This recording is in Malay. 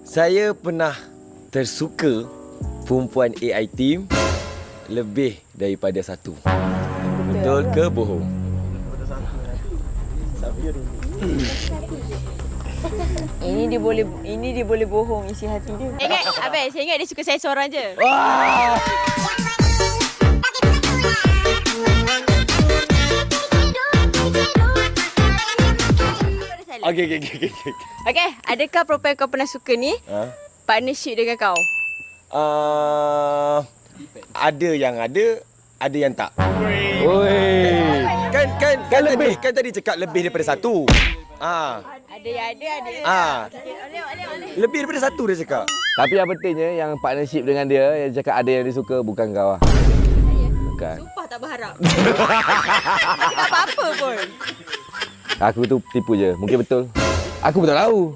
Saya pernah tersuka perempuan AI team lebih daripada satu. Betul ke bohong? Ini dia boleh bohong isi hati dia. Saya ingat dia suka saya seorang je. Okey. Okey, adakah perempuan kau pernah suka ni partnership dengan kau? Ada yang ada yang tak. Oi. Kan tadi cakap lebih daripada satu. Ada yang ada. Lebih daripada satu dia cakap. Tapi yang pentingnya yang partnership dengan dia, yang cakap ada yang dia suka bukan kau lah. Bukan. Sumpah tak berharap. Tak cakap apa-apa pun. Aku tu tipu je. Mungkin betul. Aku pun tak tahu.